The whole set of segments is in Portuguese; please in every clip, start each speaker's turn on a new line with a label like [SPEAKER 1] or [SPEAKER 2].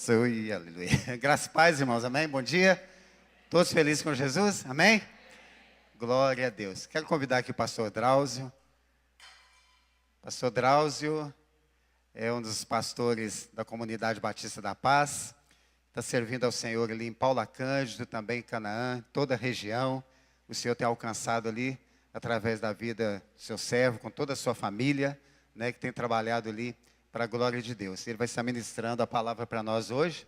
[SPEAKER 1] Aleluia, aleluia. Graças e paz, irmãos, amém? Bom dia. Todos felizes com Jesus, amém? Glória a Deus. Quero convidar aqui o pastor Drauzio. Pastor Drauzio é um dos pastores da Comunidade Batista da Paz. Está servindo ao Senhor ali em Paula Cândido, também em Canaã, toda a região. O Senhor tem alcançado ali, através da vida do seu servo, com toda a sua família, né, que tem trabalhado ali para a glória de Deus. Ele vai estar ministrando a palavra para nós hoje.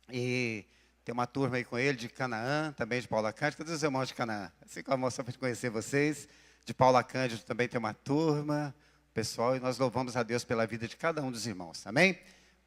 [SPEAKER 1] E tem uma turma aí com ele de Canaã, também de Paula Cândido. Todos os irmãos de Canaã. Assim como a moça para conhecer vocês. De Paula Cândido também tem uma turma, pessoal. E nós louvamos a Deus pela vida de cada um dos irmãos. Amém?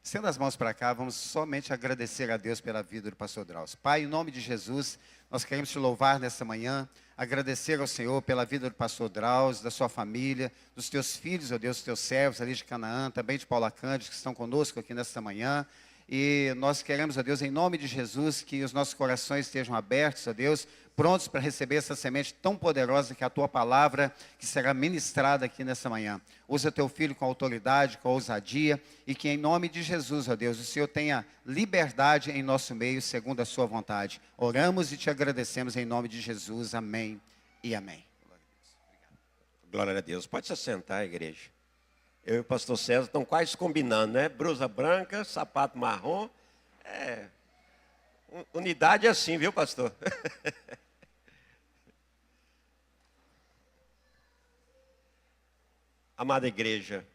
[SPEAKER 1] Estendo as mãos para cá, vamos somente agradecer a Deus pela vida do pastor Drauzio. Pai, em nome de Jesus, nós queremos te louvar nesta manhã, agradecer ao Senhor pela vida do pastor Drauzio, da sua família, dos teus filhos, ó Deus, dos teus servos ali de Canaã, também de Paula Cândido, que estão conosco aqui nesta manhã. E nós queremos, ó Deus, em nome de Jesus, que os nossos corações estejam abertos, ó Deus, prontos para receber essa semente tão poderosa que é a tua palavra, que será ministrada aqui nessa manhã. Usa teu filho com autoridade, com ousadia, e que em nome de Jesus, ó Deus, o Senhor tenha liberdade em nosso meio, segundo a sua vontade. Oramos e te agradecemos em nome de Jesus. Amém e amém.
[SPEAKER 2] Glória a Deus. Pode se assentar, igreja. Eu e o pastor César estão quase combinando, né? Blusa branca, sapato marrom. Unidade é assim, viu, pastor? Amada igreja,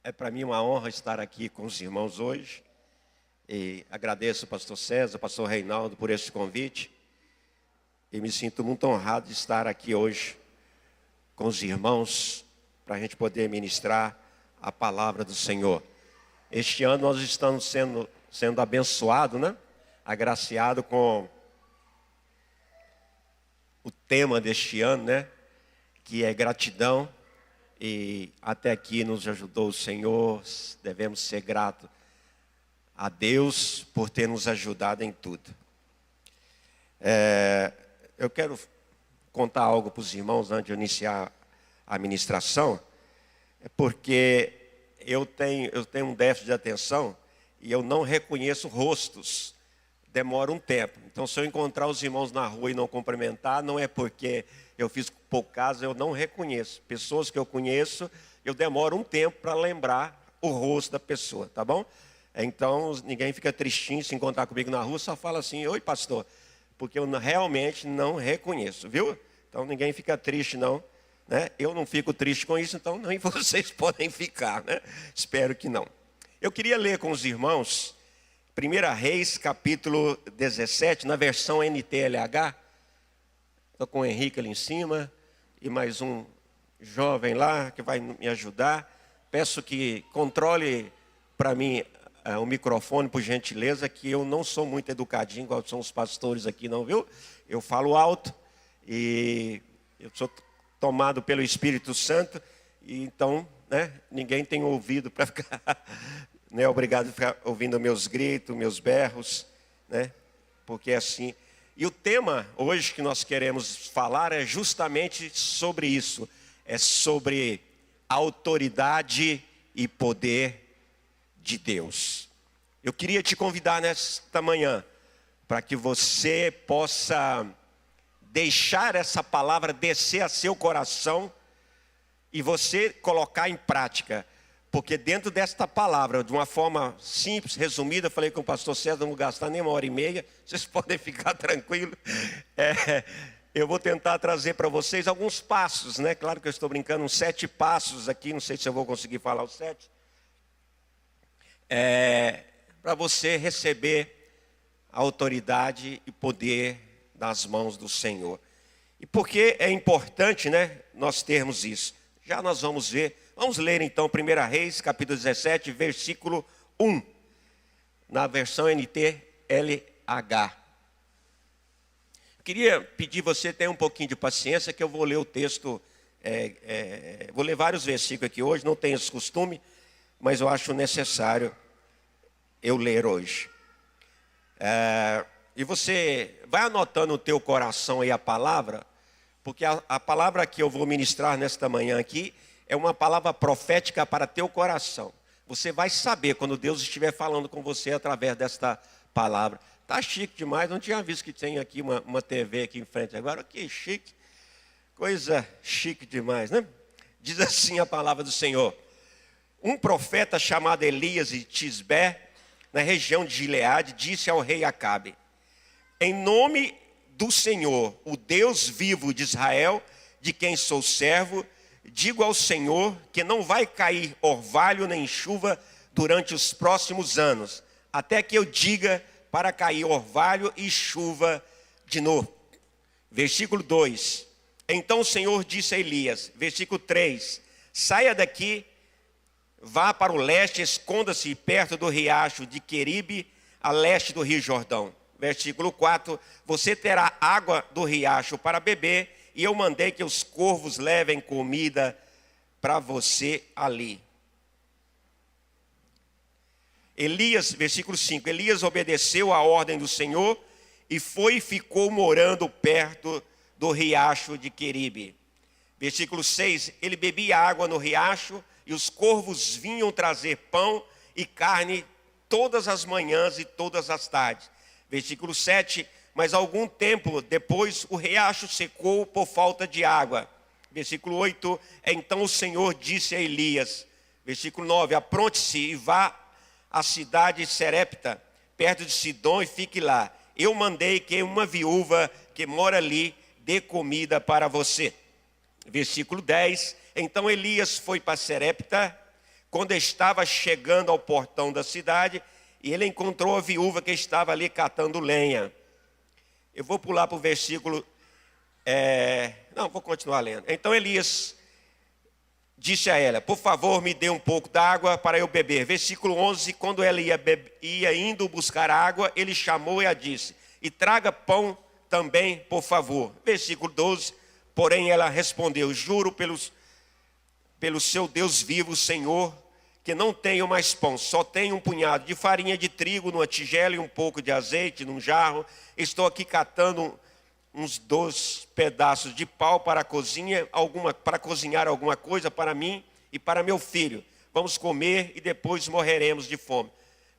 [SPEAKER 2] é para mim uma honra estar aqui com os irmãos hoje. E agradeço ao pastor César, ao pastor Reinaldo por esse convite. E me sinto muito honrado de estar aqui hoje com os irmãos, para a gente poder ministrar a palavra do Senhor. Este ano nós estamos sendo abençoados, né? Agraciado com o tema deste ano, né? Que é gratidão. E até aqui nos ajudou o Senhor. Devemos ser gratos a Deus por ter nos ajudado em tudo. Eu quero contar algo para os irmãos antes de iniciar a ministração, porque eu tenho um déficit de atenção e eu não reconheço rostos. Demora um tempo. Então, se eu encontrar os irmãos na rua e não cumprimentar, não é porque eu fiz pouco caso, eu não reconheço. Pessoas que eu conheço, eu demoro um tempo para lembrar o rosto da pessoa, tá bom? Então, ninguém fica tristinho se encontrar comigo na rua, só fala assim, oi pastor, porque eu realmente não reconheço, viu? Então, ninguém fica triste não. Né? Eu não fico triste com isso, então nem vocês podem ficar, né? Espero que não. Eu queria ler com os irmãos 1 Reis, capítulo 17, na versão NTLH. Estou com o Henrique ali em cima e mais um jovem lá que vai me ajudar. Peço que controle para mim o microfone, por gentileza, que eu não sou muito educadinho, igual são os pastores aqui, não, viu? Eu falo alto e eu sou tomado pelo Espírito Santo, e então, né, ninguém tem ouvido para ficar, né, obrigado a ficar ouvindo meus gritos, meus berros, né, porque é assim. E o tema hoje que nós queremos falar é justamente sobre isso, é sobre autoridade e poder de Deus. Eu queria te convidar nesta manhã, para que você possa deixar essa palavra descer a seu coração e você colocar em prática. Porque dentro desta palavra, de uma forma simples, resumida, eu falei com o pastor César, não vou gastar nem 1h30, vocês podem ficar tranquilos. Eu vou tentar trazer para vocês alguns passos, né? Claro que eu estou brincando, uns 7 passos aqui, não sei se eu vou conseguir falar os 7. Para você receber a autoridade e poder nas mãos do Senhor. E por que é importante, né, nós termos isso? Já nós vamos ver. Vamos ler então 1 Reis, capítulo 17, versículo 1. Na versão NTLH. Queria pedir você ter um pouquinho de paciência, que eu vou ler o texto. Vou ler vários versículos aqui hoje, não tenho esse costume, mas eu acho necessário eu ler hoje. E você vai anotando no teu coração aí a palavra, porque a palavra que eu vou ministrar nesta manhã aqui é uma palavra profética para teu coração. Você vai saber quando Deus estiver falando com você através desta palavra. Tá chique demais, não tinha visto que tem aqui uma TV aqui em frente agora. Que chique, coisa chique demais, né? Diz assim a palavra do Senhor. Um profeta chamado Elias de Tisbé, na região de Gileade, disse ao rei Acabe: em nome do Senhor, o Deus vivo de Israel, de quem sou servo, digo ao Senhor que não vai cair orvalho nem chuva durante os próximos anos, até que eu diga para cair orvalho e chuva de novo. Versículo 2. Então o Senhor disse a Elias, versículo 3, saia daqui, vá para o leste, esconda-se perto do riacho de Queribe, a leste do rio Jordão. Versículo 4, você terá água do riacho para beber, e eu mandei que os corvos levem comida para você ali. Elias, versículo 5, Elias obedeceu à ordem do Senhor e foi e ficou morando perto do riacho de Queribe. Versículo 6, ele bebia água no riacho e os corvos vinham trazer pão e carne todas as manhãs e todas as tardes. Versículo 7, mas algum tempo depois o riacho secou por falta de água. Versículo 8, então o Senhor disse a Elias, versículo 9, apronte-se e vá à cidade de Serepta, perto de Sidom, e fique lá. Eu mandei que uma viúva que mora ali dê comida para você. Versículo 10, então Elias foi para Serepta, quando estava chegando ao portão da cidade, e ele encontrou a viúva que estava ali catando lenha. Eu vou pular para o versículo... vou continuar lendo. Então Elias disse a ela, por favor, me dê um pouco d'água para eu beber. Versículo 11, quando ela ia indo buscar água, ele chamou e a disse, e traga pão também, por favor. Versículo 12, porém ela respondeu, juro pelo seu Deus vivo, Senhor, que não tenho mais pão, só tenho um punhado de farinha de trigo numa tigela e um pouco de azeite num jarro. Estou aqui catando uns 2 pedaços de pau para cozinhar alguma coisa para mim e para meu filho. Vamos comer e depois morreremos de fome.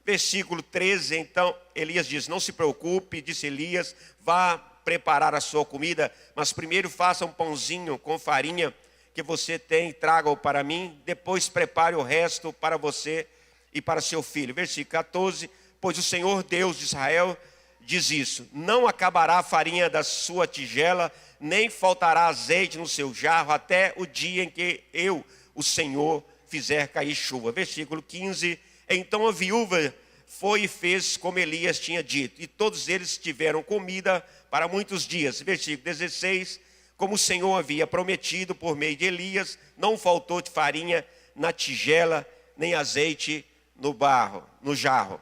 [SPEAKER 2] Versículo 13, então Elias diz, não se preocupe, disse Elias, vá preparar a sua comida, mas primeiro faça um pãozinho com farinha que você tem e traga-o para mim, depois prepare o resto para você e para seu filho. Versículo 14, pois o Senhor Deus de Israel diz isso, não acabará a farinha da sua tigela, nem faltará azeite no seu jarro, até o dia em que eu, o Senhor, fizer cair chuva. Versículo 15, então a viúva foi e fez como Elias tinha dito, e todos eles tiveram comida para muitos dias. Versículo 16, como o Senhor havia prometido por meio de Elias, não faltou de farinha na tigela, nem azeite no jarro.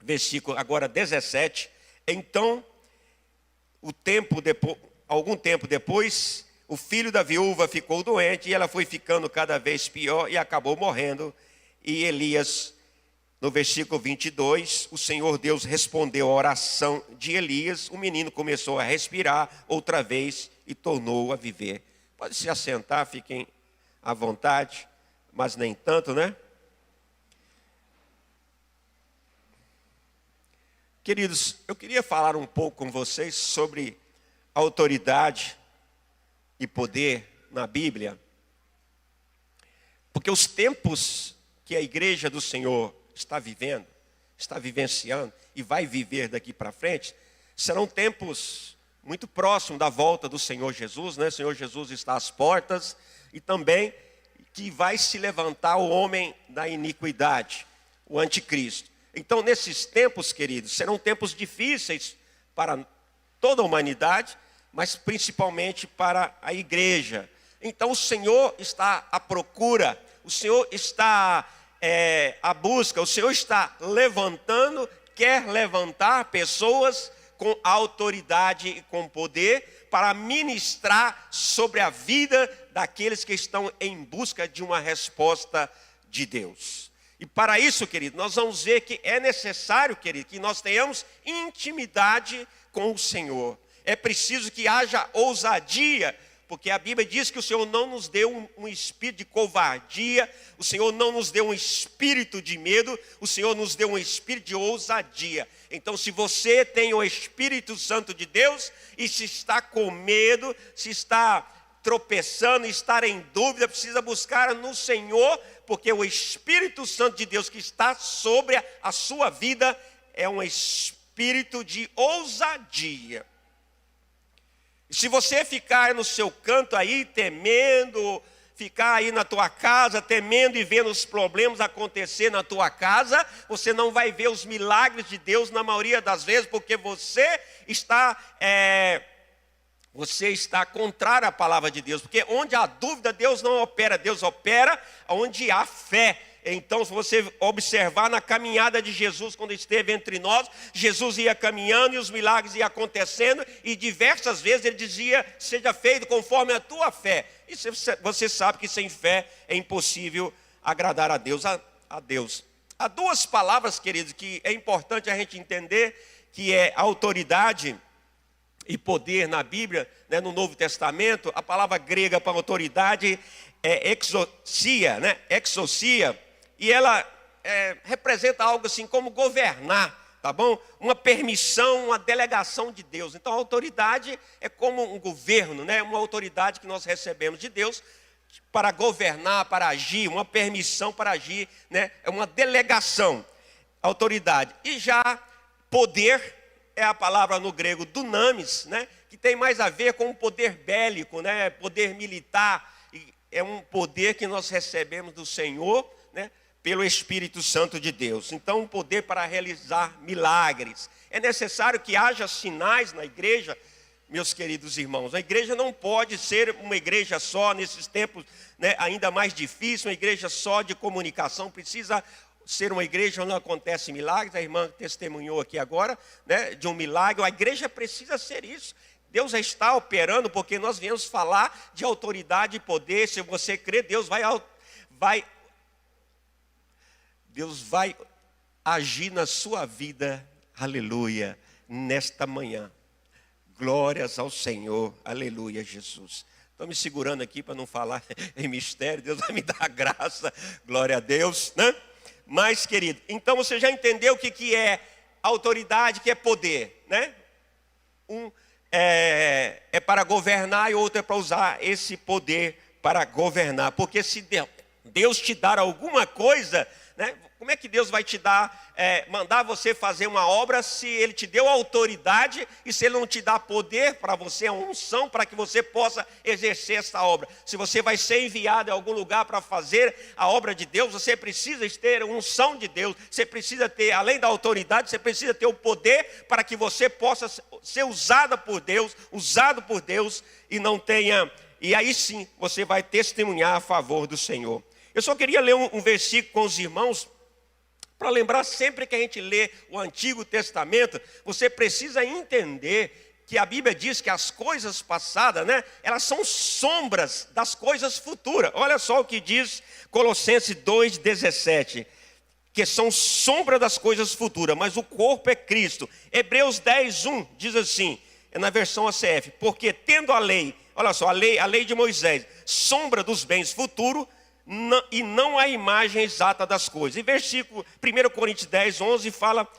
[SPEAKER 2] Versículo agora 17, então, algum tempo depois, o filho da viúva ficou doente e ela foi ficando cada vez pior e acabou morrendo. E Elias, no versículo 22, o Senhor Deus respondeu à oração de Elias, o menino começou a respirar outra vez e tornou a viver. Pode se assentar, fiquem à vontade, mas nem tanto, né? Queridos, eu queria falar um pouco com vocês sobre autoridade e poder na Bíblia. Porque os tempos que a igreja do Senhor está vivendo, está vivenciando e vai viver daqui para frente, serão tempos muito próximos da volta do Senhor Jesus, né? O Senhor Jesus está às portas e também que vai se levantar o homem da iniquidade, o anticristo. Então, nesses tempos, queridos, serão tempos difíceis para toda a humanidade, mas principalmente para a igreja. Então, o Senhor está à procura, o Senhor está à busca, o Senhor está levantando, quer levantar pessoas com autoridade e com poder para ministrar sobre a vida daqueles que estão em busca de uma resposta de Deus. E para isso, querido, nós vamos ver que é necessário, querido, que nós tenhamos intimidade com o Senhor. É preciso que haja ousadia, porque a Bíblia diz que o Senhor não nos deu um espírito de covardia, o Senhor não nos deu um espírito de medo, o Senhor nos deu um espírito de ousadia. Então, se você tem o Espírito Santo de Deus e se está com medo, se está tropeçando, estar em dúvida, precisa buscar no Senhor, porque o Espírito Santo de Deus que está sobre a sua vida é um espírito de ousadia. Se você ficar no seu canto aí temendo, ficar aí na tua casa temendo e vendo os problemas acontecer na tua casa, você não vai ver os milagres de Deus na maioria das vezes, porque você está contrário à palavra de Deus. Porque onde há dúvida, Deus não opera, Deus opera onde há fé. Então, se você observar na caminhada de Jesus, quando esteve entre nós, Jesus ia caminhando e os milagres iam acontecendo, e diversas vezes ele dizia, seja feito conforme a tua fé. E você sabe que sem fé é impossível agradar a Deus. Há duas palavras, queridos, que é importante a gente entender, que é autoridade e poder na Bíblia, né, no Novo Testamento. A palavra grega para autoridade é exousia, né? Exousia. E ela representa algo assim como governar, tá bom? Uma permissão, uma delegação de Deus. Então a autoridade é como um governo, né? Uma autoridade que nós recebemos de Deus para governar, para agir, uma permissão para agir, né? É uma delegação, autoridade. E já poder é a palavra no grego dunamis, né? Que tem mais a ver com o poder bélico, né? Poder militar. É um poder que nós recebemos do Senhor, né? Pelo Espírito Santo de Deus. Então, um poder para realizar milagres. É necessário que haja sinais na igreja, meus queridos irmãos. A igreja não pode ser uma igreja só nesses tempos, né, ainda mais difíceis, uma igreja só de comunicação. Precisa ser uma igreja onde não acontece milagres. A irmã testemunhou aqui agora, né, de um milagre. A igreja precisa ser isso. Deus já está operando, porque nós viemos falar de autoridade e poder. Se você crê, Deus vai agir na sua vida, aleluia, nesta manhã. Glórias ao Senhor, aleluia, Jesus. Estou me segurando aqui para não falar em mistério, Deus vai me dar graça, glória a Deus, né? Mas, querido, então você já entendeu o que é autoridade, que é poder, né? Um é para governar e outro é para usar esse poder para governar. Porque se Deus te dar alguma coisa, né? Como é que Deus vai te mandar você fazer uma obra se Ele te deu autoridade e se Ele não te dá poder para você, a unção para que você possa exercer essa obra? Se você vai ser enviado em algum lugar para fazer a obra de Deus, você precisa ter a unção de Deus, você precisa ter, além da autoridade, você precisa ter o poder para que você possa ser usado por Deus e não tenha, e aí sim você vai testemunhar a favor do Senhor. Eu só queria ler um versículo com os irmãos, para lembrar sempre que a gente lê o Antigo Testamento, você precisa entender que a Bíblia diz que as coisas passadas, né, elas são sombras das coisas futuras. Olha só o que diz Colossenses 2,17, que são sombra das coisas futuras, mas o corpo é Cristo. Hebreus 10:1 diz assim, é na versão ACF, porque tendo a lei, olha só, a lei de Moisés, sombra dos bens futuros, e não a imagem exata das coisas. Em versículo 1 Coríntios 10:11 fala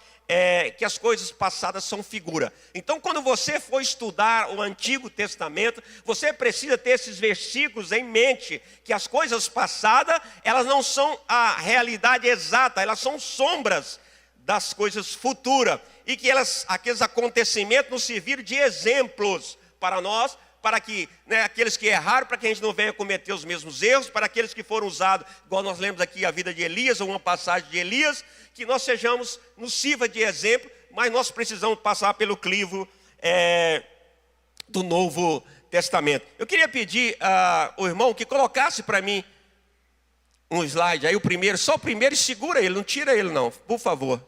[SPEAKER 2] que as coisas passadas são figura. Então, quando você for estudar o Antigo Testamento, você precisa ter esses versículos em mente, que as coisas passadas, elas não são a realidade exata, elas são sombras das coisas futuras, e que aqueles acontecimentos nos serviram de exemplos para nós, para que, né, aqueles que erraram, para que a gente não venha cometer os mesmos erros, para aqueles que foram usados, igual nós lemos aqui a vida de Elias, ou uma passagem de Elias, que nós nos sirva de exemplo, mas nós precisamos passar pelo crivo do Novo Testamento. Eu queria pedir ao irmão que colocasse para mim um slide, aí o primeiro, só o primeiro, e segura ele, não tira ele não, por favor.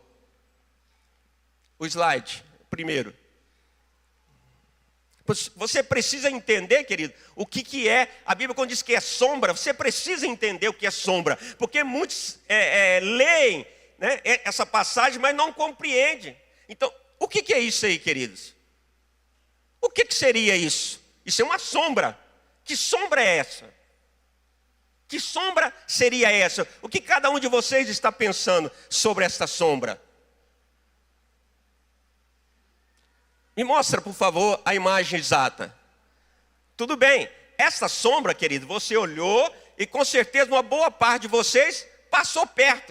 [SPEAKER 2] O slide, primeiro. Você precisa entender, querido, o que é, a Bíblia quando diz que é sombra, você precisa entender o que é sombra, porque muitos leem, né, essa passagem, mas não compreendem. Então, o que é isso aí, queridos? O que seria isso? Isso é uma sombra Que sombra é essa? Que sombra seria essa? O que cada um de vocês está pensando sobre esta sombra? Me mostra, por favor, a imagem exata. Tudo bem, essa sombra, querido, você olhou e com certeza uma boa parte de vocês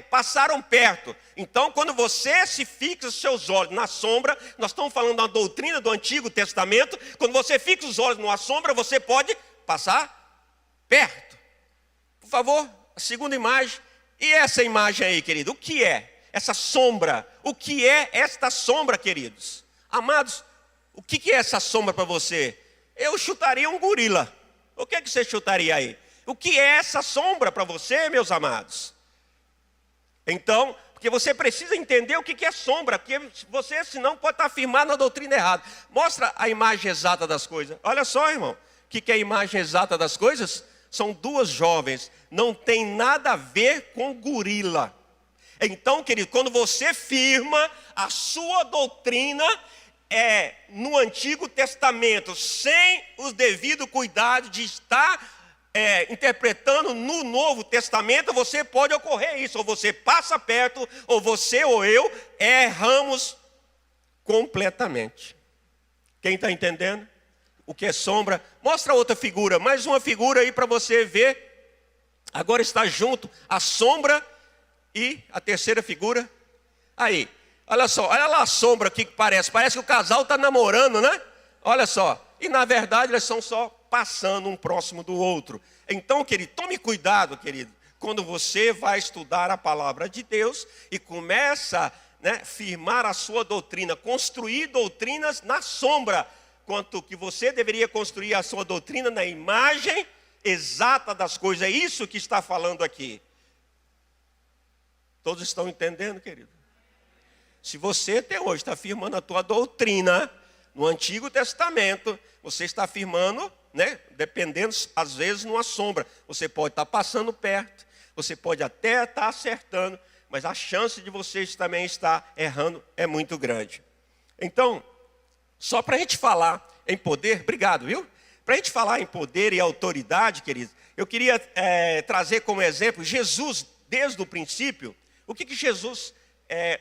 [SPEAKER 2] passaram perto. Então, quando você se fixa os seus olhos na sombra, nós estamos falando da doutrina do Antigo Testamento, quando você fixa os olhos numa sombra, você pode passar perto. Por favor, a segunda imagem. E essa imagem aí, querido, o que é essa sombra? O que é esta sombra, queridos? Amados, o que é essa sombra para você? Eu chutaria um gorila. O que é que você chutaria aí? O que é essa sombra para você, meus amados? Então, porque você precisa entender o que é sombra, porque você, senão, pode estar afirmado na doutrina errada. Mostra a imagem exata das coisas. Olha só, irmão, o que é a imagem exata das coisas? São duas jovens, não tem nada a ver com gorila. Então, querido, quando você firma a sua doutrina no Antigo Testamento, sem os devidos cuidados de estar interpretando no Novo Testamento, você pode ocorrer isso, ou você passa perto, ou você ou eu erramos completamente. Quem está entendendo o que é sombra? Mostra outra figura, mais uma figura aí para você ver. Agora está junto a sombra e a terceira figura. Aí, olha só, olha lá a sombra aqui que parece que o casal está namorando, né? Olha só, e na verdade eles são só passando um próximo do outro. Então, querido, tome cuidado, querido, quando você vai estudar a palavra de Deus e começa a firmar a sua doutrina, construir doutrinas na sombra, quanto que você deveria construir a sua doutrina na imagem exata das coisas. É isso que está falando aqui. Todos estão entendendo, querido? Se você até hoje está firmando a tua doutrina no Antigo Testamento, você está firmando, dependendo, às vezes, numa sombra. Você pode estar passando perto, você pode até estar acertando, mas a chance de você também estar errando é muito grande. Então, só para a gente falar em poder, obrigado, viu? Para a gente falar em poder e autoridade, queridos, eu queria trazer como exemplo Jesus, desde o princípio. O que Jesus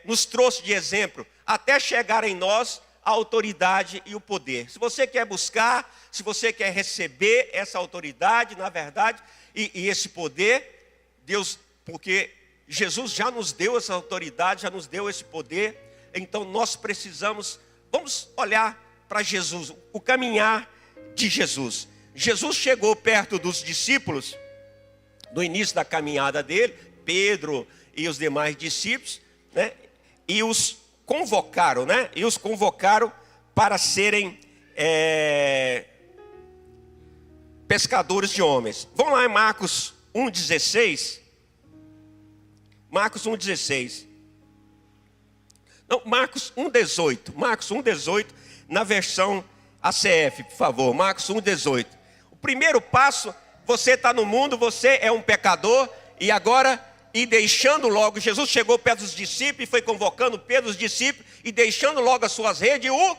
[SPEAKER 2] nos trouxe de exemplo, até chegar em nós a autoridade e o poder. Se você quer buscar, se você quer receber essa autoridade, na verdade, e esse poder, Deus, porque Jesus já nos deu essa autoridade, já nos deu esse poder, então nós precisamos, vamos olhar para Jesus, o caminhar de Jesus. Jesus chegou perto dos discípulos, no início da caminhada dele, Pedro e os demais discípulos, e os convocaram, E os convocaram para serem pescadores de homens. Vamos lá em Marcos 1,16. Marcos 1,16. Não, Marcos 1,18. Marcos 1,18, na versão ACF, por favor. Marcos 1,18. O primeiro passo, você está no mundo, você é um pecador, e agora, e deixando logo, Jesus chegou perto dos discípulos, e foi convocando Pedro, os discípulos, e deixando logo as suas redes, o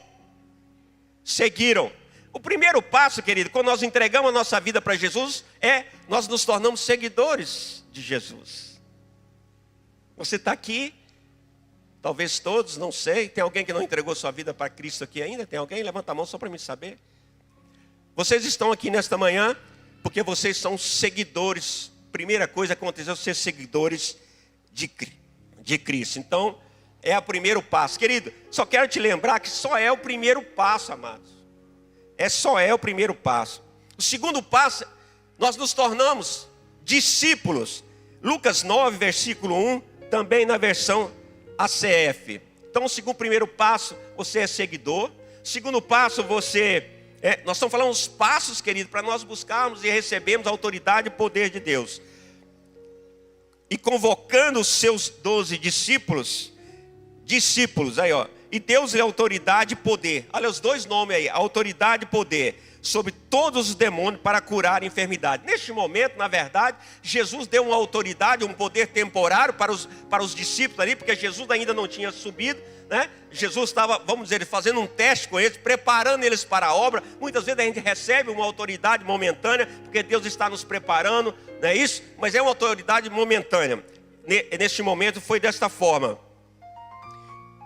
[SPEAKER 2] seguiram. O primeiro passo, querido, quando nós entregamos a nossa vida para Jesus, nós nos tornamos seguidores de Jesus. Você está aqui, talvez todos, não sei. Tem alguém que não entregou sua vida para Cristo aqui ainda? Tem alguém? Levanta a mão só para mim saber. Vocês estão aqui nesta manhã porque vocês são seguidores. Primeira coisa que aconteceu é ser seguidores de Cristo. Então, é o primeiro passo. Querido, só quero te lembrar que só é o primeiro passo, amados. Só é o primeiro passo. O segundo passo, nós nos tornamos discípulos. Lucas 9, versículo 1, também na versão ACF. Então, o primeiro passo, você é seguidor. Segundo passo, nós estamos falando os passos, querido, para nós buscarmos e recebermos a autoridade e poder de Deus. E convocando os seus 12 discípulos, aí ó, e Deus é autoridade e poder. Olha os dois nomes aí, autoridade e poder. sobre todos os demônios para curar a enfermidade. Neste momento, na verdade, Jesus deu uma autoridade, um poder temporário para os discípulos ali, porque Jesus ainda não tinha subido, né? Jesus estava, vamos dizer, fazendo um teste com eles, preparando eles para a obra. Muitas vezes a gente recebe uma autoridade momentânea, porque Deus está nos preparando, não é isso? Mas é uma autoridade momentânea. Neste momento foi desta forma.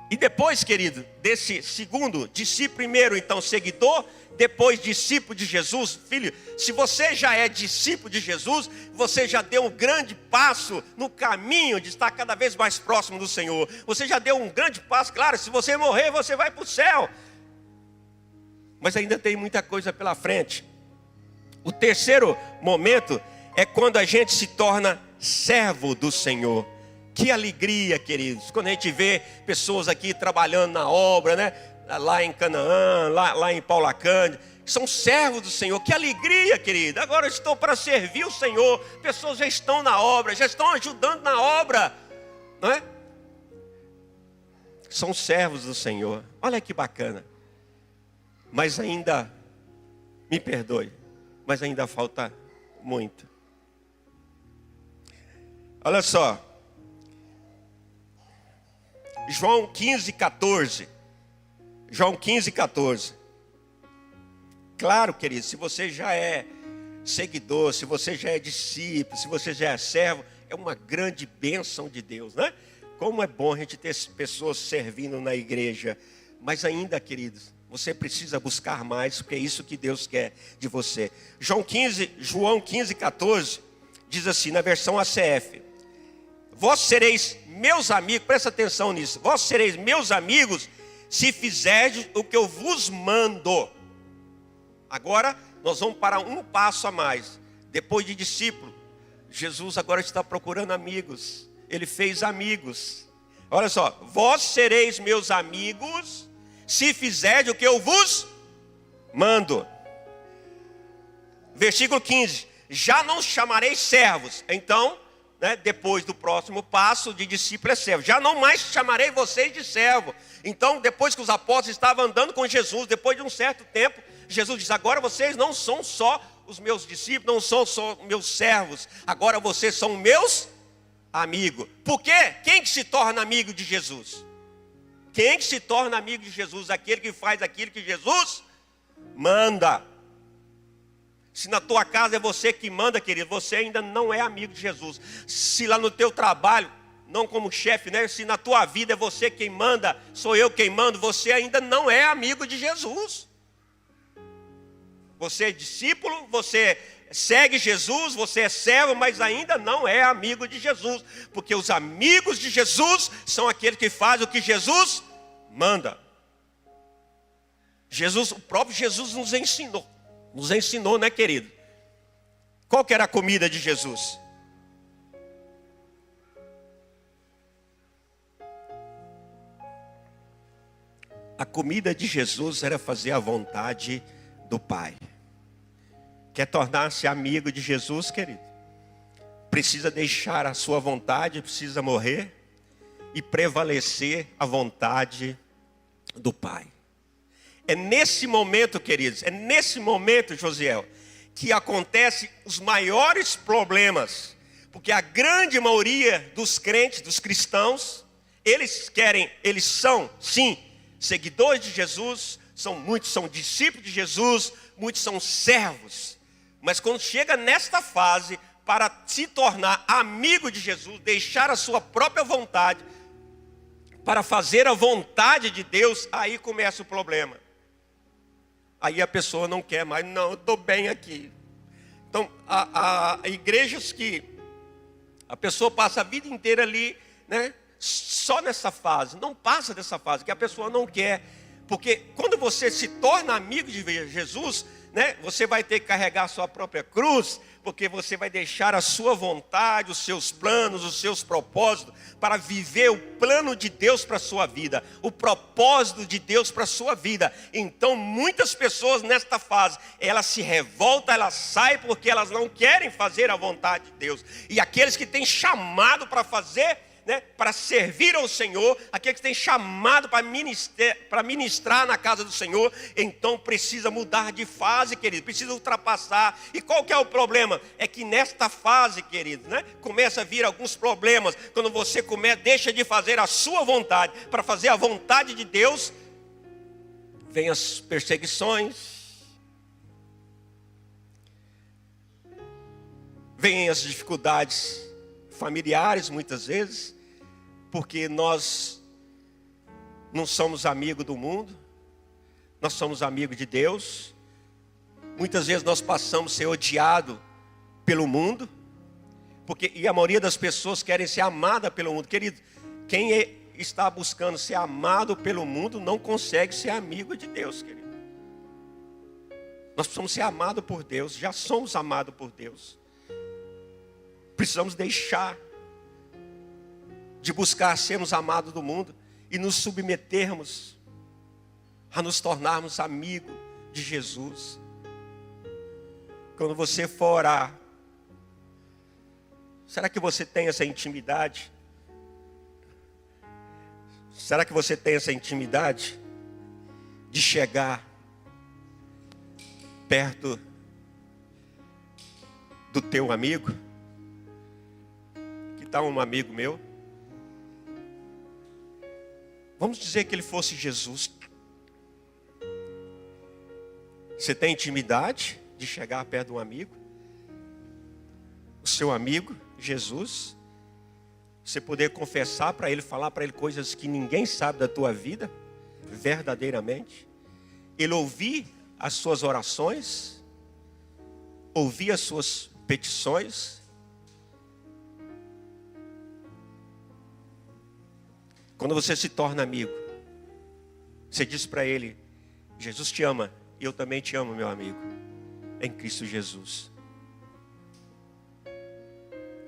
[SPEAKER 2] E depois, querido, desse segundo, discípulo primeiro, então seguidor, depois discípulo de Jesus. Filho, se você já é discípulo de Jesus, você já deu um grande passo no caminho de estar cada vez mais próximo do Senhor. Você já deu um grande passo, claro, se você morrer, você vai para o céu. Mas ainda tem muita coisa pela frente. O terceiro momento é quando a gente se torna servo do Senhor. Que alegria, queridos, quando a gente vê pessoas aqui trabalhando na obra, né? Lá em Canaã, lá em Paulacândia, são servos do Senhor. Que alegria, querido. Agora eu estou para servir o Senhor. Pessoas já estão na obra, já estão ajudando na obra, não é? São servos do Senhor. Olha que bacana. Mas ainda, me perdoe, mas ainda falta muito. Olha só. João 15:14. João 15:14. Claro, querido, se você já é seguidor, se você já é discípulo, se você já é servo, é uma grande bênção de Deus, né? Como é bom a gente ter pessoas servindo na igreja. Mas ainda, queridos, você precisa buscar mais, porque é isso que Deus quer de você. João 15:14 diz assim, na versão ACF: vós sereis meus amigos, presta atenção nisso. Vós sereis meus amigos se fizerdes o que eu vos mando. Agora nós vamos para um passo a mais. Depois de discípulo, Jesus agora está procurando amigos. Ele fez amigos. Olha só, vós sereis meus amigos se fizerdes o que eu vos mando. Versículo 15. Já não chamarei servos. Então, né, depois do próximo passo de discípulo é servo. Já não mais chamarei vocês de servo. Então, depois que os apóstolos estavam andando com Jesus, depois de um certo tempo, Jesus diz: agora vocês não são só os meus discípulos, não são só meus servos. Agora vocês são meus amigos. Por quê? Quem que se torna amigo de Jesus? Quem que se torna amigo de Jesus? Aquele que faz aquilo que Jesus manda. Se na tua casa é você que manda, querido, você ainda não é amigo de Jesus. Se lá no teu trabalho, não como chefe, né? Se na tua vida é você quem manda, sou eu quem mando, você ainda não é amigo de Jesus. Você é discípulo, você segue Jesus, você é servo, mas ainda não é amigo de Jesus. Porque os amigos de Jesus são aqueles que fazem o que Jesus manda. O próprio Jesus nos ensinou. Nos ensinou, né, querido? Qual que era a comida de Jesus? A comida de Jesus era fazer a vontade do Pai. Quer tornar-se amigo de Jesus, querido? Precisa deixar a sua vontade, precisa morrer e prevalecer a vontade do Pai. É nesse momento, queridos, é nesse momento, Josiel, que acontecem os maiores problemas. Porque a grande maioria dos crentes, dos cristãos, eles são, sim, seguidores de Jesus, muitos são discípulos de Jesus, muitos são servos. Mas quando chega nesta fase, para se tornar amigo de Jesus, deixar a sua própria vontade, para fazer a vontade de Deus, aí começa o problema. Aí a pessoa não quer mais, não, eu estou bem aqui. Então, há igrejas que a pessoa passa a vida inteira ali, né, só nessa fase, não passa dessa fase, que a pessoa não quer. Porque quando você se torna amigo de Jesus, né, você vai ter que carregar a sua própria cruz, porque você vai deixar a sua vontade, os seus planos, os seus propósitos, para viver o plano de Deus para a sua vida, o propósito de Deus para a sua vida. Então muitas pessoas nesta fase, elas se revoltam, elas saem porque elas não querem fazer a vontade de Deus. E aqueles que têm chamado para fazer, né, para servir ao Senhor, aquele que tem chamado para ministrar na casa do Senhor, então precisa mudar de fase, querido, precisa ultrapassar. E qual que é o problema? É que nesta fase, querido, né, começa a vir alguns problemas, quando você deixa de fazer a sua vontade, para fazer a vontade de Deus, vem as perseguições, vêm as dificuldades familiares muitas vezes, porque nós não somos amigos do mundo, nós somos amigos de Deus. Muitas vezes nós passamos a ser odiados pelo mundo, e a maioria das pessoas querem ser amada pelo mundo. Querido, quem está buscando ser amado pelo mundo não consegue ser amigo de Deus, querido. Nós precisamos ser amados por Deus, já somos amados por Deus. Precisamos deixar de buscar sermos amados do mundo e nos submetermos a nos tornarmos amigos de Jesus. Quando você for orar, será que você tem essa intimidade? Será que você tem essa intimidade de chegar perto do teu amigo? Que tal um amigo meu? Vamos dizer que ele fosse Jesus. Você tem intimidade de chegar perto de um amigo? O seu amigo, Jesus. Você poder confessar para ele, falar para ele coisas que ninguém sabe da tua vida, verdadeiramente. Ele ouvir as suas orações, ouvir as suas petições. Quando você se torna amigo, você diz para ele: Jesus te ama, e eu também te amo, meu amigo, em Cristo Jesus.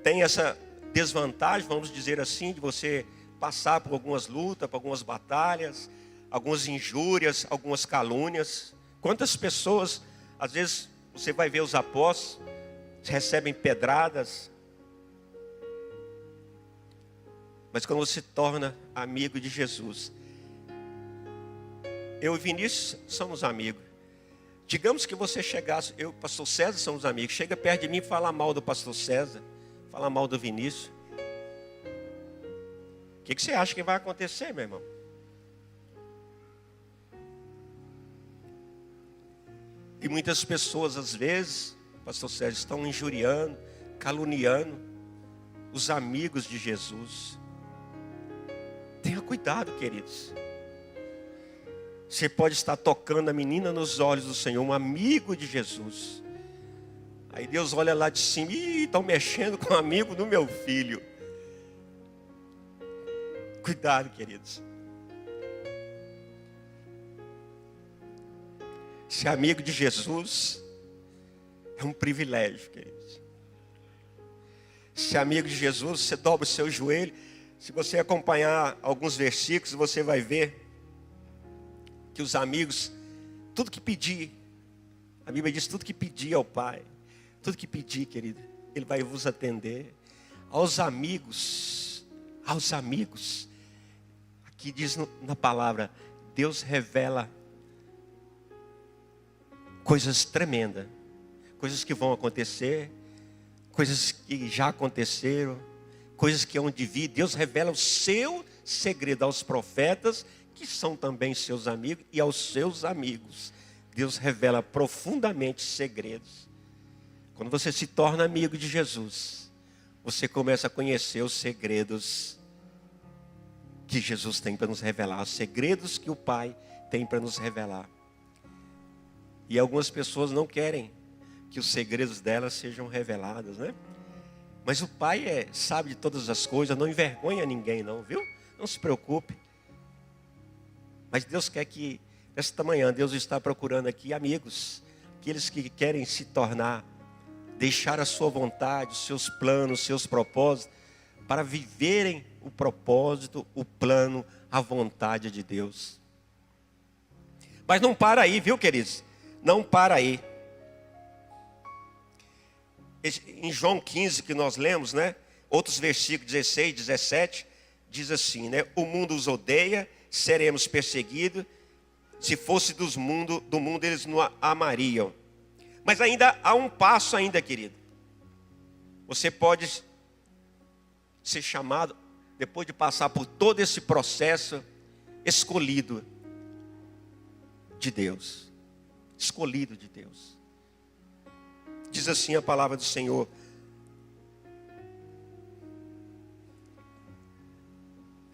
[SPEAKER 2] Tem essa desvantagem, vamos dizer assim, de você passar por algumas lutas, por algumas batalhas, algumas injúrias, algumas calúnias. Quantas pessoas, às vezes, você vai ver os apóstolos, recebem pedradas. Mas quando você se torna amigo de Jesus, eu e Vinícius somos amigos. Digamos que você chegasse, eu e o pastor César somos amigos. Chega perto de mim e fala mal do pastor César, fala mal do Vinícius. O que você acha que vai acontecer, meu irmão? E muitas pessoas, às vezes, pastor Sérgio, estão injuriando, caluniando os amigos de Jesus. Tenha cuidado, queridos. Você pode estar tocando a menina nos olhos do Senhor, um amigo de Jesus. Aí Deus olha lá de cima: ih, estão mexendo com o amigo do meu filho. Cuidado, queridos. Ser amigo de Jesus é um privilégio, queridos. Ser amigo de Jesus, você dobra o seu joelho. Se você acompanhar alguns versículos, você vai ver que os amigos, tudo que pedir, a Bíblia diz: tudo que pedir ao Pai, tudo que pedir, querido, Ele vai vos atender. Aos amigos, aqui diz na palavra, Deus revela coisas tremendas, coisas que vão acontecer, coisas que já aconteceram, coisas que hão de vir. Deus revela o seu segredo aos profetas, que são também seus amigos, e aos seus amigos. Deus revela profundamente segredos. Quando você se torna amigo de Jesus, você começa a conhecer os segredos que Jesus tem para nos revelar, os segredos que o Pai tem para nos revelar. E algumas pessoas não querem que os segredos delas sejam revelados, né? Mas o Pai sabe de todas as coisas, não envergonha ninguém não, viu? Não se preocupe. Mas Deus quer que, nesta manhã, Deus está procurando aqui amigos, aqueles que querem se tornar, deixar a sua vontade, os seus planos, os seus propósitos, para viverem o propósito, o plano, a vontade de Deus. Mas não para aí, viu, queridos? Não para aí. Em João 15 que nós lemos, né? Outros versículos 16, 17, diz assim, né? O mundo os odeia, seremos perseguidos. Se fosse do mundo eles não amariam. Mas ainda há um passo ainda, querido. Você pode ser chamado, depois de passar por todo esse processo, escolhido de Deus. Escolhido de Deus. Diz assim a palavra do Senhor.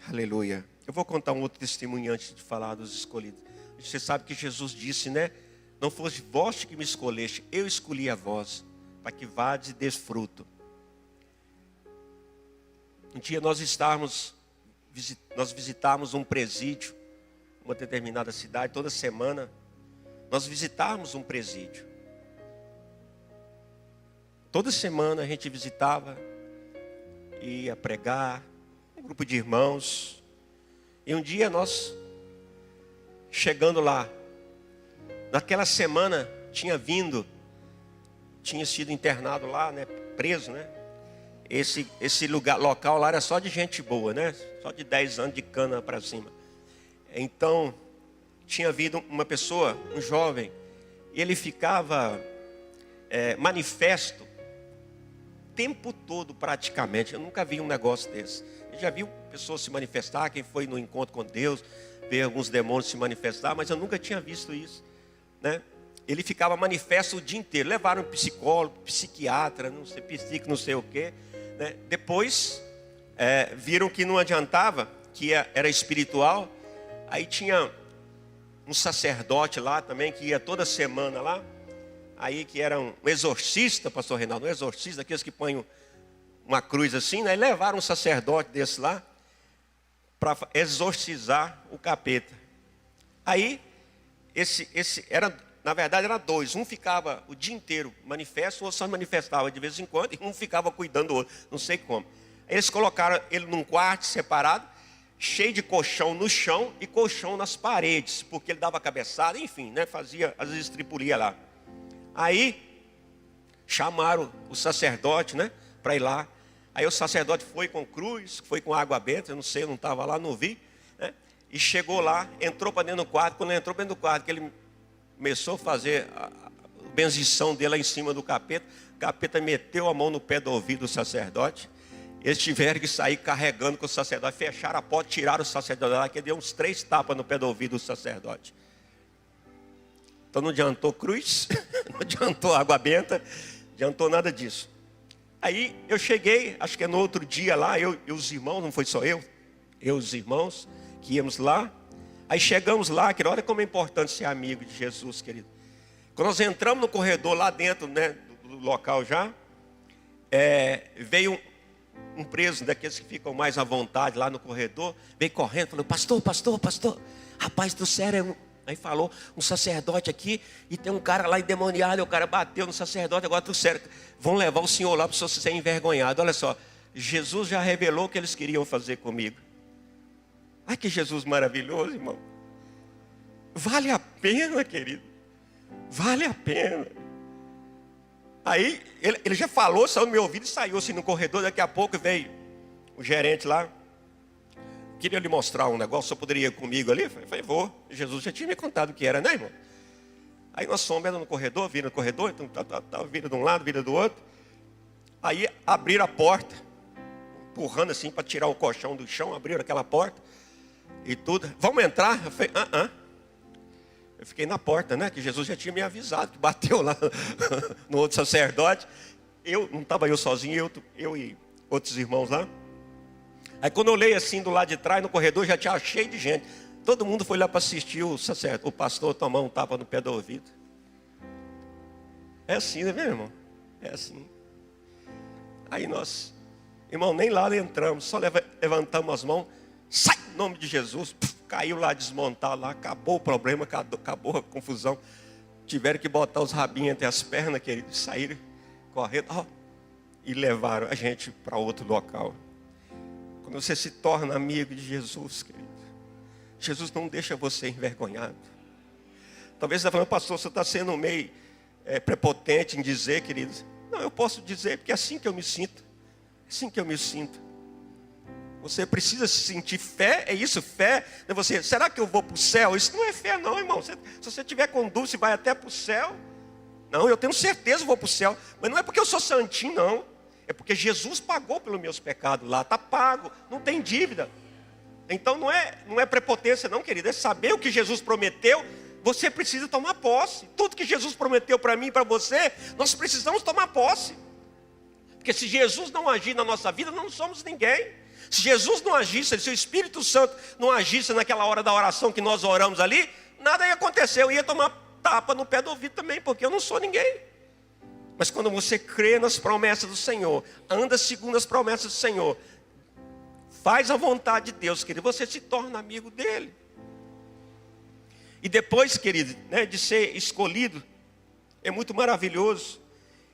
[SPEAKER 2] Aleluia. Eu vou contar um outro testemunho antes de falar dos escolhidos. Você sabe que Jesus disse, né? Não fosse vós que me escolheste, eu escolhi a vós, para que vades e des fruto. Um dia nós visitávamos um presídio, uma determinada cidade, toda semana nós visitávamos um presídio. Toda semana a gente visitava, ia pregar, um grupo de irmãos. E um dia nós, chegando lá, naquela semana tinha sido internado lá, né, preso, né? Esse local lá era só de gente boa, né? Só de 10 anos de cana para cima. Então, tinha havido uma pessoa, um jovem, e ele ficava manifesto o tempo todo praticamente. Eu nunca vi um negócio desse. Eu já vi pessoas se manifestar, quem foi no encontro com Deus, ver alguns demônios se manifestar, mas eu nunca tinha visto isso, né? Ele ficava manifesto o dia inteiro. Levaram um psicólogo, psiquiatra, não sei, psico, não sei o quê, né? Depois viram que não adiantava, que era espiritual. Aí tinha um sacerdote lá também, que ia toda semana lá. Aí que era um exorcista, pastor Reinaldo, um exorcista, aqueles que põem uma cruz assim, né? E levaram um sacerdote desse lá para exorcizar o capeta. Aí, na verdade era dois. Um ficava o dia inteiro manifesto, o outro só manifestava de vez em quando, e um ficava cuidando do outro, não sei como. Eles colocaram ele num quarto separado, cheio de colchão no chão e colchão nas paredes, porque ele dava cabeçada, enfim, né? Fazia, às vezes, tripulia lá. Aí, chamaram o sacerdote, né? Para ir lá. Aí o sacerdote foi com cruz, foi com água benta, eu não sei, eu não estava lá, não vi, né? E chegou lá, entrou para dentro do quarto. Quando ele entrou para dentro do quarto, que ele começou a fazer a benzição dele lá em cima do capeta, o capeta meteu a mão no pé do ouvido do sacerdote. Eles tiveram que sair carregando com o sacerdote, fecharam a porta, tiraram o sacerdote lá, que deu uns 3 tapas no pé do ouvido do sacerdote. Então não adiantou cruz, não adiantou água benta, não adiantou nada disso. Aí eu cheguei, acho que é no outro dia lá, eu e os irmãos, não foi só eu e os irmãos que íamos lá. Aí chegamos lá, que olha como é importante ser amigo de Jesus, querido. Quando nós entramos no corredor lá dentro, né, do local já, veio um preso daqueles que ficam mais à vontade lá no corredor, veio correndo, falou: pastor, rapaz do céu, aí falou, um sacerdote aqui, e tem um cara lá endemoniado, o cara bateu no sacerdote, agora do céu, vão levar o senhor lá para o senhor ser envergonhado. Olha só, Jesus já revelou o que eles queriam fazer comigo. Ai, que Jesus maravilhoso, irmão. Vale a pena, querido. Vale a pena. Aí, ele já falou, saiu no meu ouvido e saiu assim no corredor. Daqui a pouco veio o gerente lá. Queria lhe mostrar um negócio, só poderia ir comigo ali? Eu falei, vou. Jesus já tinha me contado o que era, né, irmão? Aí nós fomos no corredor, vira no corredor, então vira de um lado, vira do outro. Aí abriram a porta, empurrando assim para tirar o colchão do chão, abriram aquela porta e tudo. Vamos entrar? Eu falei, Eu fiquei na porta, né? Que Jesus já tinha me avisado, que bateu lá no outro sacerdote. Não estava eu sozinho, eu e outros irmãos lá. Aí quando eu olhei assim do lado de trás, no corredor, já tinha cheio de gente. Todo mundo foi lá para assistir o pastor tomar um tapa no pé do ouvido. É assim, né, meu irmão? É assim. Aí nós, irmão, nem lá entramos, só levantamos as mãos. Sai em nome de Jesus. Caiu lá, desmontar lá, acabou o problema, acabou a confusão. Tiveram que botar os rabinhos entre as pernas, queridos, saíram correndo e levaram a gente para outro local. Quando você se torna amigo de Jesus, querido, Jesus não deixa você envergonhado. Talvez você está falando, pastor, você está sendo meio prepotente em dizer, querido. Não, eu posso dizer, porque é assim que eu me sinto. assim que eu me sinto. Você precisa se sentir fé, é isso, fé. É você, será que eu vou para o céu? Isso não é fé não, irmão. Se você tiver com dúvida, você vai até para o céu. Não, eu tenho certeza que vou para o céu. Mas não é porque eu sou santinho, não. É porque Jesus pagou pelos meus pecados lá. Está pago, não tem dívida. Então não é prepotência não, querido. É saber o que Jesus prometeu. Você precisa tomar posse. Tudo que Jesus prometeu para mim e para você, nós precisamos tomar posse. Porque se Jesus não agir na nossa vida, não somos ninguém. Se Jesus não agisse, se o Espírito Santo não agisse naquela hora da oração que nós oramos ali, nada ia acontecer. Eu ia tomar tapa no pé do ouvido também, porque eu não sou ninguém. Mas quando você crê nas promessas do Senhor, anda segundo as promessas do Senhor, faz a vontade de Deus, querido, você se torna amigo dele. E depois, querido, de ser escolhido, é muito maravilhoso.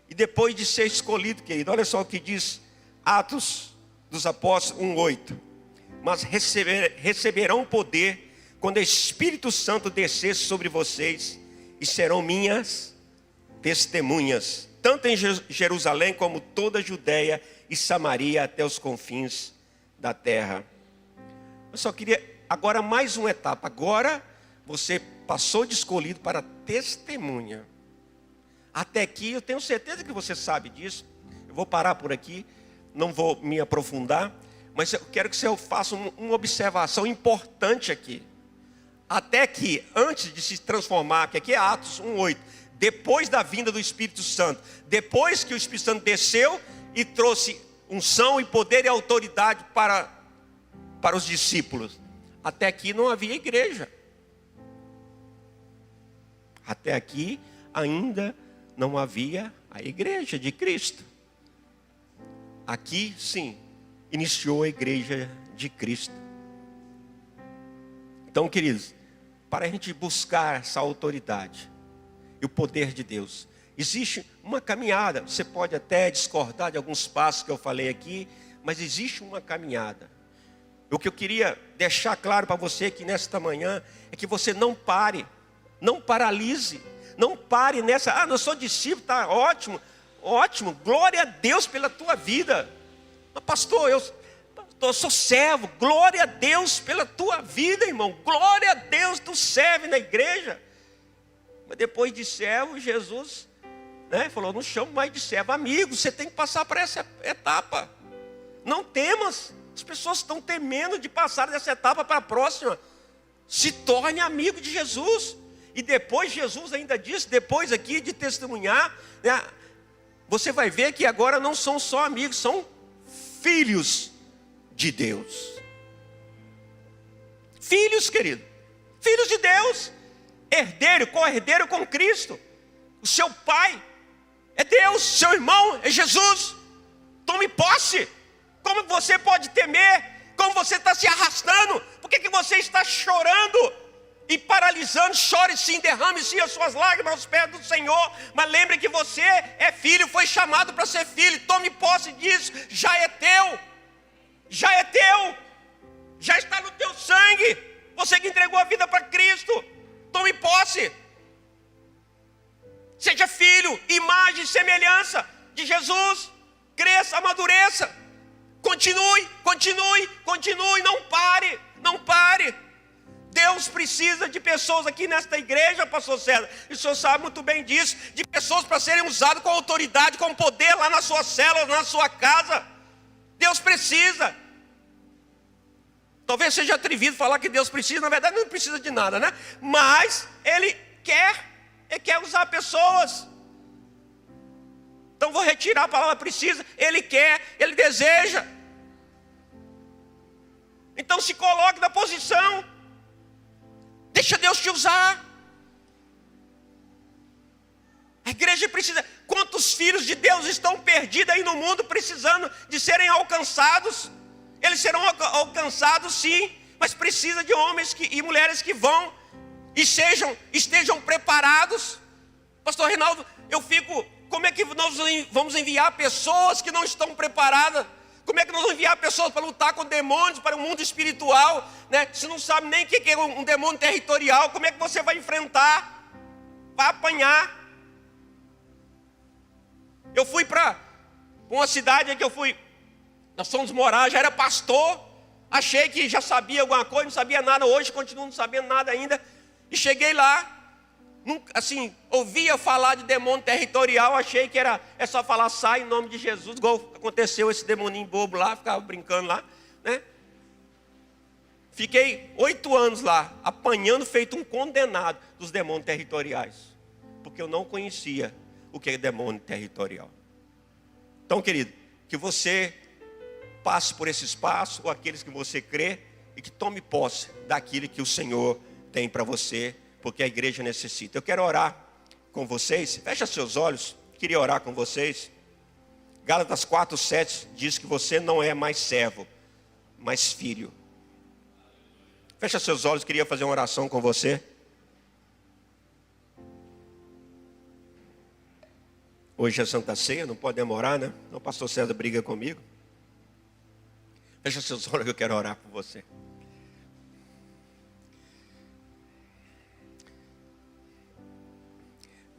[SPEAKER 2] E depois de ser escolhido, querido, olha só o que diz Atos dos Apóstolos 1:8. Mas receberão poder quando o Espírito Santo descer sobre vocês, e serão minhas testemunhas, tanto em Jerusalém como toda a Judéia e Samaria até os confins da terra. Eu só queria agora mais uma etapa. Agora você passou de escolhido para testemunha. Até aqui eu tenho certeza que você sabe disso. Eu vou parar por aqui, não vou me aprofundar, mas eu quero que você faça uma observação importante aqui. Até que, antes de se transformar, que aqui é Atos 1:8, depois da vinda do Espírito Santo, depois que o Espírito Santo desceu e trouxe unção e poder e autoridade para os discípulos, até aqui não havia igreja. Até aqui ainda não havia a igreja de Cristo. Aqui, sim, iniciou a igreja de Cristo. Então, queridos, para a gente buscar essa autoridade e o poder de Deus, existe uma caminhada. Você pode até discordar de alguns passos que eu falei aqui, mas existe uma caminhada. O que eu queria deixar claro para você aqui nesta manhã é que você não pare, não paralise, não pare nessa, eu sou discípulo, está ótimo, ótimo, glória a Deus pela tua vida. Mas pastor, eu sou servo, glória a Deus pela tua vida, irmão, glória a Deus, tu serve na igreja. Mas depois de servo, Jesus falou, não chamo mais de servo, amigo, você tem que passar por essa etapa. Não temas, as pessoas estão temendo de passar dessa etapa para a próxima. Se torne amigo de Jesus. E depois Jesus ainda disse, depois aqui de testemunhar, você vai ver que agora não são só amigos, são filhos de Deus. Filhos, querido, filhos de Deus, herdeiro, co-herdeiro com Cristo. O seu pai é Deus, seu irmão é Jesus. Tome posse. Como você pode temer? Como você está se arrastando? Por que você está chorando e paralisando? Chore sim, derrame sim as suas lágrimas aos pés do Senhor. Mas lembre que você é filho, foi chamado para ser filho. Tome posse disso, já é teu. Já é teu. Já está no teu sangue. Você que entregou a vida para Cristo. Tome posse. Seja filho, imagem e semelhança de Jesus. Cresça, amadureça. Continue, continue, continue. Não pare, não pare. Deus precisa de pessoas aqui nesta igreja, pastor César, e o senhor sabe muito bem disso, de pessoas para serem usadas com autoridade, com poder lá na sua célula, na sua casa. Deus precisa. Talvez seja atrevido falar que Deus precisa, na verdade não precisa de nada, né? Mas Ele quer usar pessoas. Então vou retirar a palavra precisa. Ele quer, Ele deseja. Então se coloque na posição. Deixa Deus te usar. A igreja precisa. Quantos filhos de Deus estão perdidos aí no mundo, precisando de serem alcançados? Eles serão alcançados sim, mas precisa de homens e mulheres que vão e estejam preparados. Pastor Reinaldo, eu fico, como é que nós vamos enviar pessoas que não estão preparadas? Como é que nós vamos enviar pessoas para lutar com demônios, para o mundo espiritual, né? Se não sabe nem o que é um demônio territorial, como é que você vai enfrentar? Vai apanhar. Eu fui para uma cidade que eu fui Nós fomos morar, já era pastor. Achei que já sabia alguma coisa, não sabia nada. Hoje continuo não sabendo nada ainda. E cheguei lá, assim, ouvia falar de demônio territorial. Achei que é só falar, sai em nome de Jesus. Igual aconteceu esse demoninho bobo lá, ficava brincando lá, né? Fiquei 8 anos lá, apanhando, feito um condenado dos demônios territoriais. Porque eu não conhecia o que é demônio territorial. Então, querido, que você passe por esse espaço, ou aqueles que você crê, e que tome posse daquilo que o Senhor tem para você, porque a igreja necessita. Eu quero orar com vocês. Fecha seus olhos, queria orar com vocês. Gálatas 4:7 diz que você não é mais servo, mas filho. Fecha seus olhos, queria fazer uma oração com você. Hoje é Santa Ceia, não pode demorar, né? O pastor César briga comigo. Fecha seus olhos que eu quero orar por você.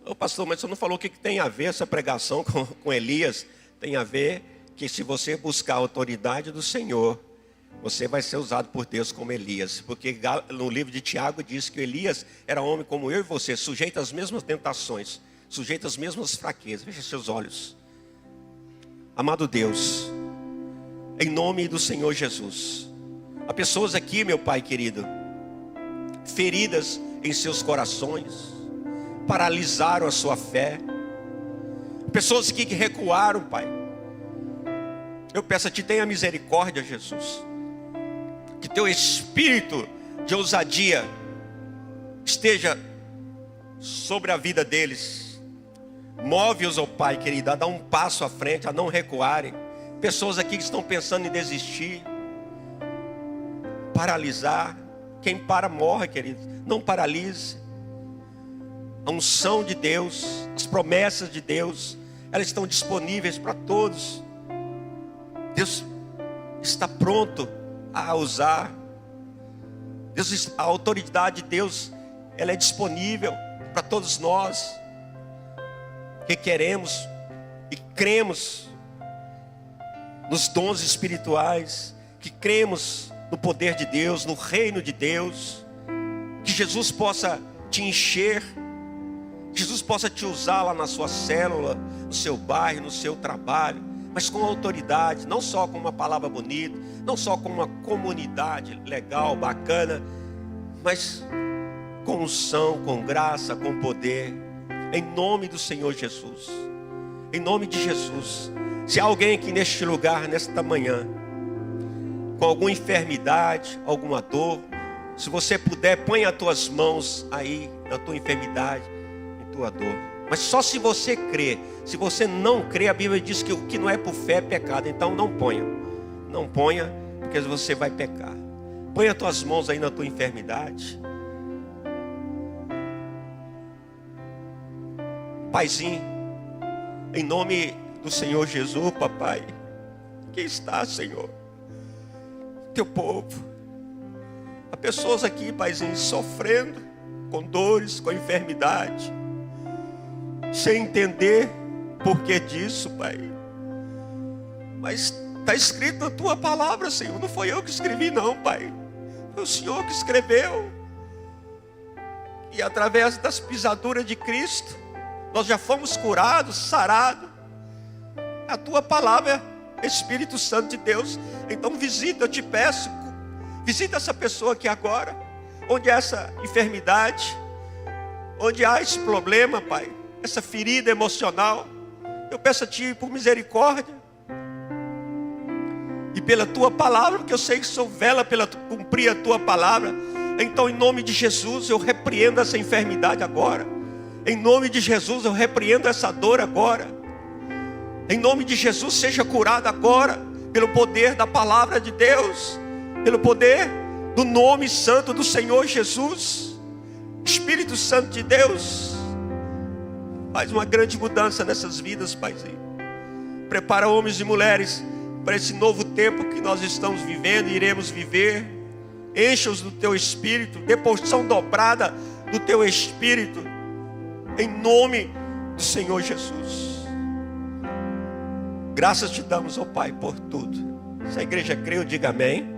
[SPEAKER 2] Ô pastor, mas você não falou o que tem a ver essa pregação com Elias? Tem a ver que se você buscar a autoridade do Senhor, você vai ser usado por Deus como Elias. Porque no livro de Tiago diz que Elias era homem como eu e você, sujeito às mesmas tentações, sujeito às mesmas fraquezas. Feche seus olhos. Amado Deus, em nome do Senhor Jesus, há pessoas aqui, meu Pai querido, feridas em seus corações, paralisaram a sua fé, pessoas que recuaram, Pai. Eu peço a Ti, tenha misericórdia, Jesus. Que Teu espírito de ousadia esteja sobre a vida deles. Move-os, ó Pai querido, a dar um passo à frente, a não recuarem. Pessoas aqui que estão pensando em desistir, paralisar. Quem para morre, querido. Não paralise. A unção de Deus, as promessas de Deus, elas estão disponíveis para todos. Deus está pronto a usar. Deus, a autoridade de Deus, ela é disponível para todos nós que queremos e cremos nos dons espirituais, que cremos no poder de Deus, no reino de Deus. Que Jesus possa te encher, Jesus possa te usar lá na sua célula, no seu bairro, no seu trabalho, mas com autoridade, não só com uma palavra bonita, não só com uma comunidade legal, bacana, mas com unção, com graça, com poder, em nome do Senhor Jesus. Em nome de Jesus. Se há alguém aqui neste lugar, nesta manhã, com alguma enfermidade, alguma dor, se você puder, põe as tuas mãos aí na tua enfermidade, em tua dor. Mas só se você crê. Se você não crê, a Bíblia diz que o que não é por fé é pecado. Então não ponha. Não ponha, porque você vai pecar. Põe as tuas mãos aí na tua enfermidade. Paizinho, em nome do Senhor Jesus, papai, aqui está, Senhor, teu povo. Há pessoas aqui, paizinho, sofrendo com dores, com enfermidade, sem entender porquê disso, Pai. Mas está escrito na tua palavra, Senhor. Não foi eu que escrevi, não, Pai. Foi o Senhor que escreveu. E através das pisaduras de Cristo, nós já fomos curados, sarados. A tua palavra, Espírito Santo de Deus. Então visita, eu te peço, visita essa pessoa aqui agora, onde há essa enfermidade, onde há esse problema, Pai, essa ferida emocional. Eu peço a Ti por misericórdia e pela Tua palavra, porque eu sei que sou vela pela cumprir a Tua palavra. Então, em nome de Jesus, eu repreendo essa enfermidade agora. Em nome de Jesus, eu repreendo essa dor agora. Em nome de Jesus, seja curado agora, pelo poder da palavra de Deus, pelo poder do nome santo do Senhor Jesus. Espírito Santo de Deus, faz uma grande mudança nessas vidas, Paizinho. Prepara homens e mulheres para esse novo tempo que nós estamos vivendo e iremos viver. Encha-os do Teu Espírito, dê porção dobrada do Teu Espírito, em nome do Senhor Jesus. Graças te damos, ó Pai, por tudo. Se a igreja crê, eu diga amém.